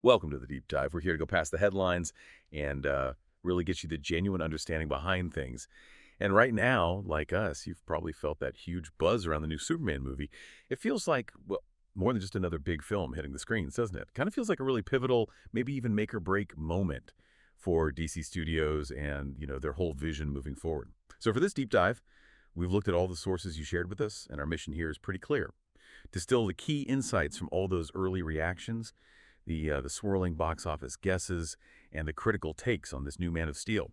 Welcome to the Deep Dive. We're here to go past the headlines and really get you the genuine understanding behind things. And right now, like us, you've probably felt that huge buzz around the new Superman movie. It feels like, well, more than just another big film hitting the screens, doesn't it? Kind of feels like a really pivotal, maybe even make or break moment for DC Studios and, their whole vision moving forward. So for this deep dive, we've looked at all the sources you shared with us, and our mission here is pretty clear. Distill the key insights from all those early reactions, the swirling box office guesses, and the critical takes on this new Man of Steel.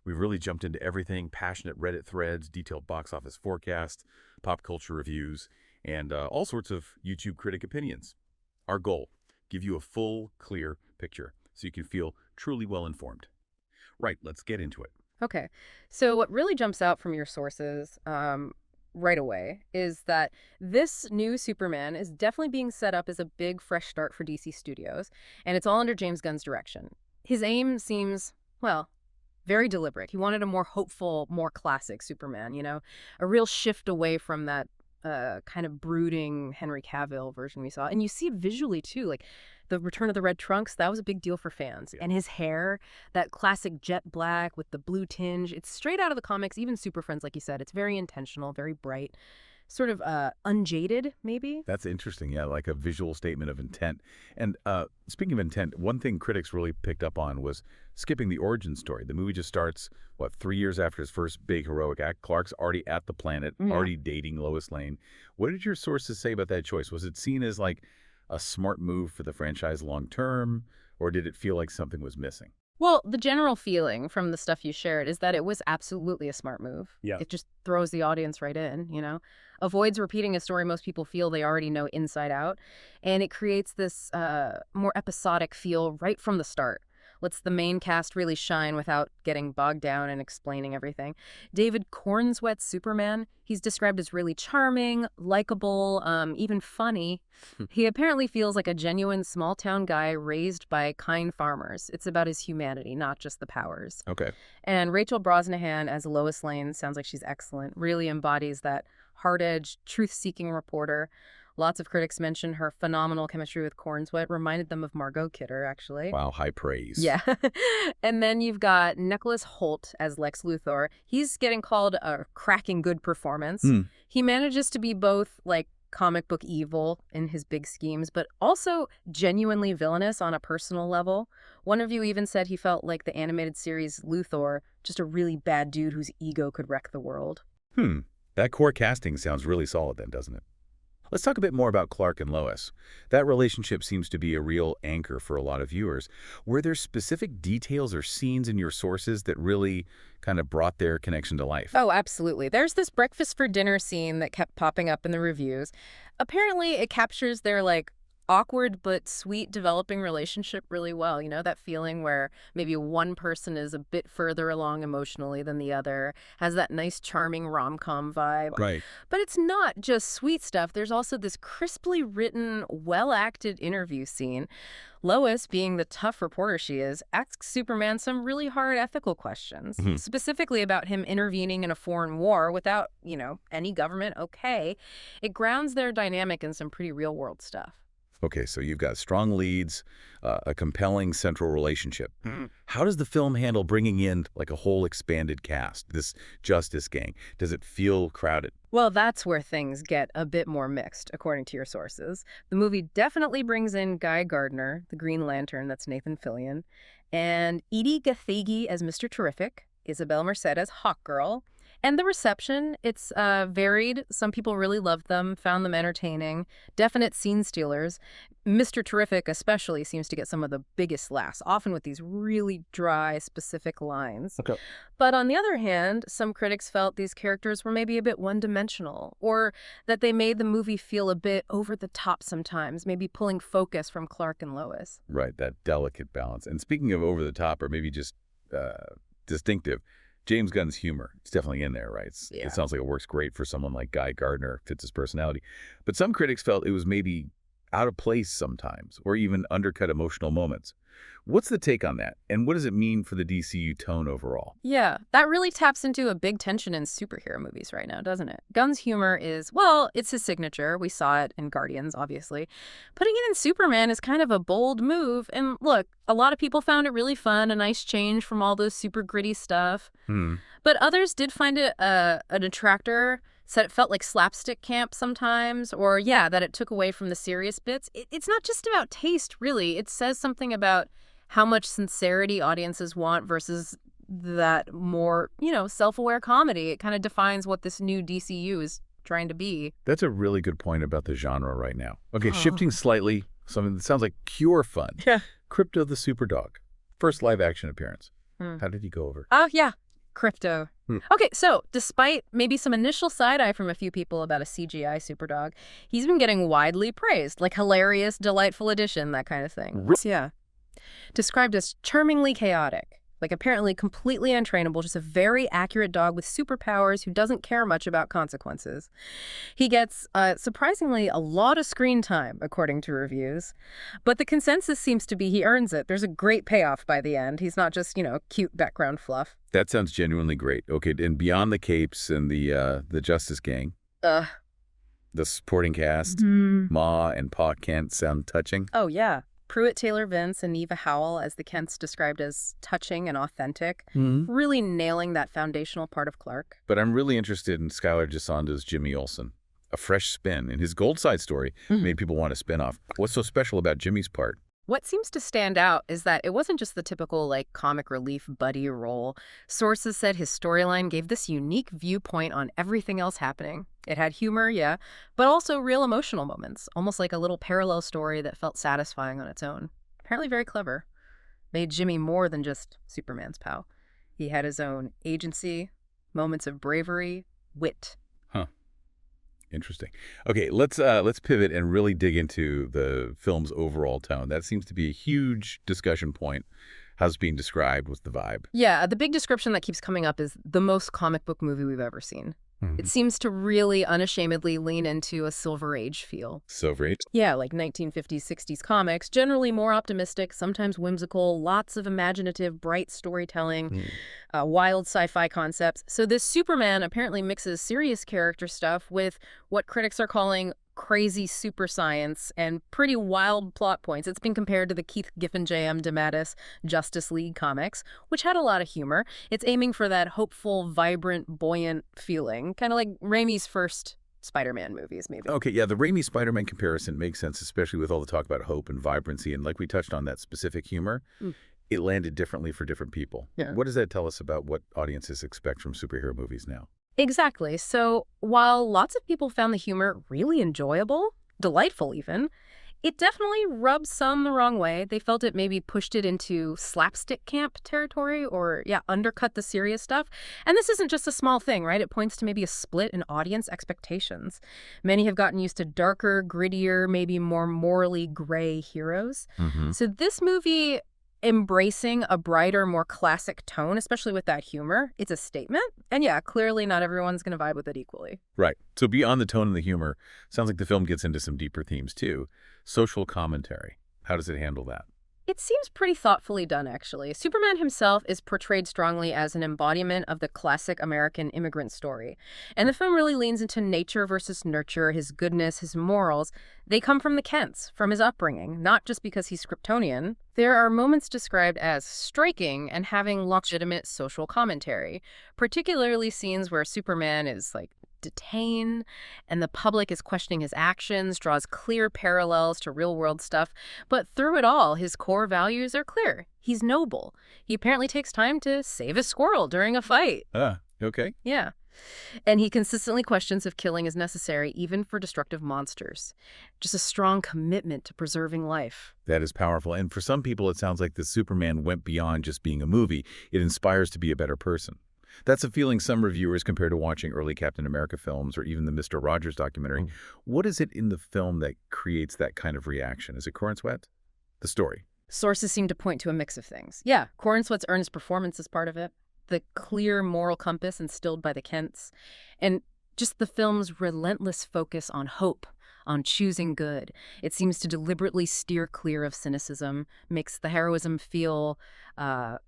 We've really jumped into everything: passionate Reddit threads, detailed box office forecasts, pop culture reviews, and all sorts of YouTube critic opinions. Our goal: give you a full, clear picture so you can feel truly well-informed. Right, let's get into it. Okay. So what really jumps out from your sources right away is that this new Superman is definitely being set up as a big, fresh start for DC Studios, and it's all under James Gunn's direction. His aim seems, well, very deliberate. He wanted a more hopeful, more classic Superman, a real shift away from that kind of brooding Henry Cavill version we saw. And you see it visually, too. Like, the return of the red trunks, that was a big deal for fans. Yeah. And his hair, that classic jet black with the blue tinge, it's straight out of the comics, even Super Friends, like you said. It's very intentional, very bright, sort of unjaded, maybe. That's interesting, yeah, like a visual statement of intent. And speaking of intent, one thing critics really picked up on was skipping the origin story. The movie just starts, 3 years after his first big heroic act. Clark's already at the planet, already dating Lois Lane. What did your sources say about that choice? Was it seen as like a smart move for the franchise long term, or did it feel like something was missing? Well, the general feeling from the stuff you shared is that it was absolutely a smart move. Yeah. It just throws the audience right in. Avoids repeating a story most people feel they already know inside out. And it creates this more episodic feel right from the start. Lets the main cast really shine without getting bogged down and explaining everything. David Cornsweet's Superman, he's described as really charming, likable, even funny. He apparently feels like a genuine small-town guy raised by kind farmers. It's about his humanity, not just the powers. Okay. And Rachel Brosnahan as Lois Lane sounds like she's excellent, really embodies that hard-edged, truth-seeking reporter. Lots of critics mention her phenomenal chemistry with Cornsweet. Reminded them of Margot Kidder, actually. Wow, high praise. Yeah. And then you've got Nicholas Hoult as Lex Luthor. He's getting called a cracking good performance. He manages to be both, like, comic book evil in his big schemes, but also genuinely villainous on a personal level. One review even said he felt like the animated series Luthor, just a really bad dude whose ego could wreck the world. That core casting sounds really solid then, doesn't it? Let's talk a bit more about Clark and Lois. That relationship seems to be a real anchor for a lot of viewers. Were there specific details or scenes in your sources that really kind of brought their connection to life? Oh, absolutely. There's this breakfast for dinner scene that kept popping up in the reviews. Apparently, it captures their, awkward but sweet developing relationship really well. That feeling where maybe one person is a bit further along emotionally than the other, has that nice, charming rom-com vibe. Right. But it's not just sweet stuff. There's also this crisply written, well-acted interview scene. Lois, being the tough reporter she is, asks Superman some really hard ethical questions, specifically about him intervening in a foreign war without, any government okay. It grounds their dynamic in some pretty real-world stuff. Okay, so you've got strong leads, a compelling central relationship. How does the film handle bringing in like a whole expanded cast, this Justice Gang? Does it feel crowded? Well, that's where things get a bit more mixed, according to your sources. The movie definitely brings in Guy Gardner, the Green Lantern, that's Nathan Fillion, and Edie Gathegi as Mr. Terrific, Isabel Merced as Hawkgirl. And the reception, it's varied. Some people really loved them, found them entertaining, definite scene stealers. Mr. Terrific especially seems to get some of the biggest laughs, often with these really dry, specific lines. Okay. But on the other hand, some critics felt these characters were maybe a bit one-dimensional, or that they made the movie feel a bit over the top sometimes, maybe pulling focus from Clark and Lois. Right, that delicate balance. And speaking of over the top or maybe just distinctive, James Gunn's humor, it's definitely in there, right? Yeah. It sounds like it works great for someone like Guy Gardner, fits his personality. But some critics felt it was maybe out of place sometimes, or even undercut emotional moments. What's the take on that, and what does it mean for the DCU tone overall? Yeah, that really taps into a big tension in superhero movies right now, doesn't it? Gunn's humor is, well, it's his signature. We saw it in Guardians, obviously. Putting it in Superman is kind of a bold move. And look, a lot of people found it really fun, a nice change from all those super gritty stuff. But others did find it a detractor, said it felt like slapstick camp sometimes, or, yeah, that it took away from the serious bits. It's not just about taste, really. It says something about how much sincerity audiences want versus that more, self-aware comedy. It kind of defines what this new DCU is trying to be. That's a really good point about the genre right now. Okay, shifting slightly, something that sounds like pure fun. Yeah. Krypto the Superdog. First live-action appearance. How did he go over? Oh, yeah. Krypto. Okay, so despite maybe some initial side-eye from a few people about a CGI Superdog, he's been getting widely praised, like hilarious, delightful addition, that kind of thing. Yeah. Described as charmingly chaotic, like apparently completely untrainable, just a very accurate dog with superpowers who doesn't care much about consequences. He gets, surprisingly, a lot of screen time, according to reviews. But the consensus seems to be he earns it. There's a great payoff by the end. He's not just, cute background fluff. That sounds genuinely great. Okay, and beyond the capes and the Justice Gang, the supporting cast, Ma and Pa Kent sound touching. Oh, yeah. Pruitt Taylor Vince and Neva Howell as the Kents described as touching and authentic, really nailing that foundational part of Clark. But I'm really interested in Skylar Gisanda's Jimmy Olsen. A fresh spin. And his Gold Side story made people want a spin-off. What's so special about Jimmy's part? What seems to stand out is that it wasn't just the typical, comic relief buddy role. Sources said his storyline gave this unique viewpoint on everything else happening. It had humor, yeah, but also real emotional moments, almost like a little parallel story that felt satisfying on its own. Apparently very clever. Made Jimmy more than just Superman's pal. He had his own agency, moments of bravery, wit. Interesting. Okay, let's pivot and really dig into the film's overall tone. That seems to be a huge discussion point. How's it being described? What's the vibe? Yeah, the big description that keeps coming up is the most comic book movie we've ever seen. It seems to really unashamedly lean into a Silver Age feel. Silver Age? Yeah, like 1950s, 60s comics, generally more optimistic, sometimes whimsical, lots of imaginative, bright storytelling, wild sci-fi concepts. So this Superman apparently mixes serious character stuff with what critics are calling crazy super science and pretty wild plot points. It's been compared to the Keith Giffen J.M. DeMatteis Justice League comics, which had a lot of humor. It's aiming for that hopeful, vibrant, buoyant feeling, kind of like Raimi's first Spider-Man movies, maybe. Okay, yeah, the Raimi Spider-Man comparison makes sense, especially with all the talk about hope and vibrancy. And like we touched on that specific humor, it landed differently for different people. Yeah. What does that tell us about what audiences expect from superhero movies now? Exactly. So while lots of people found the humor really enjoyable, delightful even, it definitely rubbed some the wrong way. They felt it maybe pushed it into slapstick camp territory or, undercut the serious stuff. And this isn't just a small thing, right? It points to maybe a split in audience expectations. Many have gotten used to darker, grittier, maybe more morally gray heroes. So this movie embracing a brighter, more classic tone, especially with that humor, it's a statement. And yeah, clearly not everyone's going to vibe with it equally. Right. So beyond the tone and the humor, sounds like the film gets into some deeper themes too. Social commentary. How does it handle that? It seems pretty thoughtfully done, actually. Superman himself is portrayed strongly as an embodiment of the classic American immigrant story. And the film really leans into nature versus nurture, his goodness, his morals. They come from the Kents, from his upbringing, not just because he's Kryptonian. There are moments described as striking and having legitimate social commentary, particularly scenes where Superman is, detained and the public is questioning his actions, draws clear parallels to real-world stuff. But through it all, his core values are clear. He's noble. He apparently takes time to save a squirrel during a fight. Okay. Yeah. And he consistently questions if killing is necessary, even for destructive monsters. Just a strong commitment to preserving life. That is powerful. And for some people, it sounds like the Superman went beyond just being a movie. It inspires to be a better person. That's a feeling some reviewers compare to watching early Captain America films or even the Mr. Rogers documentary. What is it in the film that creates that kind of reaction? Is it Corrin Sweat? The story? Sources seem to point to a mix of things. Yeah, Corrin Sweat's earnest performance is part of it. The clear moral compass instilled by the Kents. And just the film's relentless focus on hope, on choosing good. It seems to deliberately steer clear of cynicism, makes the heroism feel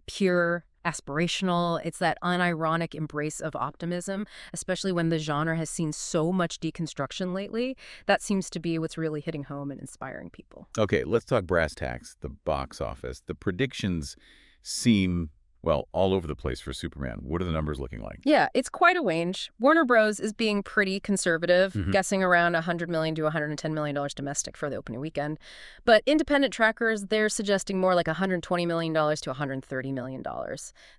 pure, aspirational. It's that unironic embrace of optimism, especially when the genre has seen so much deconstruction lately. That seems to be what's really hitting home and inspiring people. Okay, let's talk brass tacks, the box office. The predictions seem, well, all over the place for Superman. What are the numbers looking like? Yeah, it's quite a range. Warner Bros. Is being pretty conservative, Mhm. guessing around $100 million to $110 million domestic for the opening weekend. But independent trackers, they're suggesting more like $120 million to $130 million.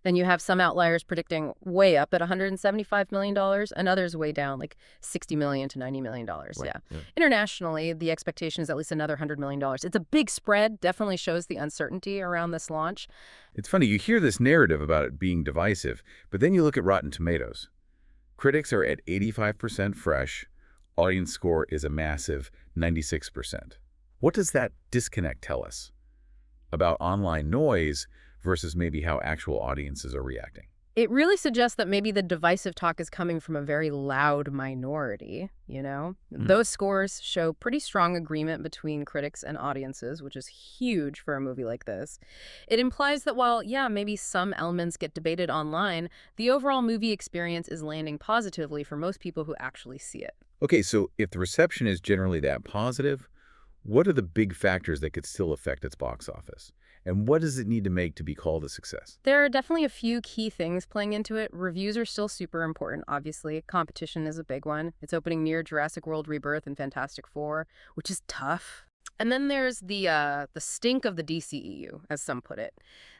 Then you have some outliers predicting way up at $175 million, and others way down, like $60 million to $90 million. Right, Yeah. yeah. Internationally, the expectation is at least another $100 million. It's a big spread, definitely shows the uncertainty around this launch. It's funny, you hear this narrative about it being divisive, but then you look at Rotten Tomatoes. Critics are at 85% fresh. Audience score is a massive 96%. What does that disconnect tell us about online noise versus maybe how actual audiences are reacting? It really suggests that maybe the divisive talk is coming from a very loud minority, you know? Mhm. Those scores show pretty strong agreement between critics and audiences, which is huge for a movie like this. It implies that while, yeah, maybe some elements get debated online, the overall movie experience is landing positively for most people who actually see it. Okay, so if the reception is generally that positive, what are the big factors that could still affect its box office? And what does it need to make to be called a success? There are definitely a few key things playing into it. Reviews are still super important, obviously. Competition is a big one. It's opening near Jurassic World Rebirth and Fantastic Four, which is tough. And then there's the stink of the DCEU, as some put it.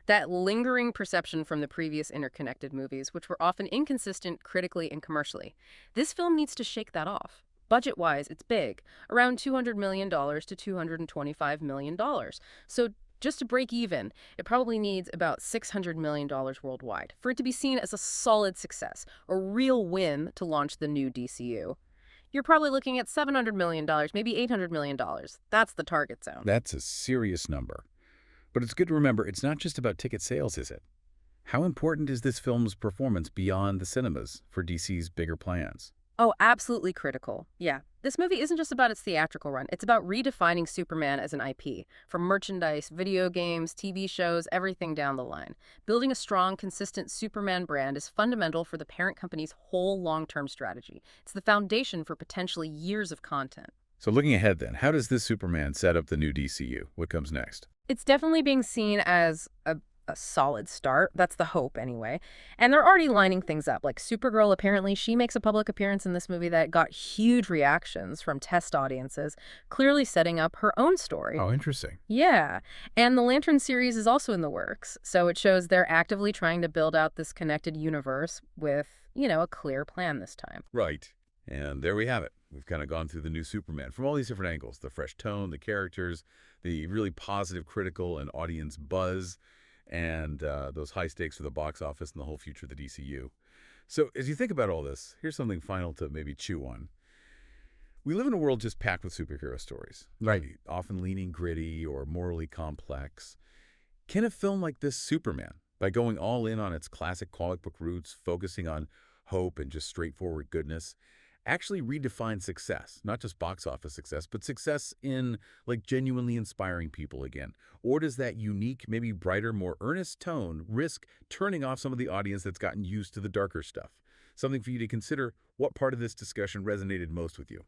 That lingering perception from the previous interconnected movies, which were often inconsistent critically and commercially. This film needs to shake that off. Budget-wise, it's big, around $200 million to $225 million. So just to break even, it probably needs about $600 million worldwide for it to be seen as a solid success, a real win to launch the new DCU. You're probably looking at $700 million, maybe $800 million. That's the target zone. That's a serious number. But it's good to remember it's not just about ticket sales, is it? How important is this film's performance beyond the cinemas for DC's bigger plans? Oh, absolutely critical. Yeah. This movie isn't just about its theatrical run. It's about redefining Superman as an IP, from merchandise, video games, TV shows, everything down the line. Building a strong, consistent Superman brand is fundamental for the parent company's whole long-term strategy. It's the foundation for potentially years of content. So looking ahead then, how does this Superman set up the new DCU? What comes next? It's definitely being seen as a solid start. That's the hope, anyway. And they're already lining things up. Like Supergirl, apparently, she makes a public appearance in this movie that got huge reactions from test audiences, clearly setting up her own story. Oh, interesting. Yeah. And the Lantern series is also in the works. So it shows they're actively trying to build out this connected universe with, a clear plan this time. Right. And there we have it. We've kind of gone through the new Superman from all these different angles. The fresh tone, the characters, the really positive critical and audience buzz, and those high stakes for the box office and the whole future of the DCU. So as you think about all this, here's something final to maybe chew on. We live in a world just packed with superhero stories, Right. often leaning gritty or morally complex. Can a film like this Superman, by going all in on its classic comic book roots, focusing on hope and just straightforward goodness, actually redefine success? Not just box office success, but success in genuinely inspiring people again. Or does that unique, maybe brighter, more earnest tone risk turning off some of the audience that's gotten used to the darker stuff? Something for you to consider. What part of this discussion resonated most with you?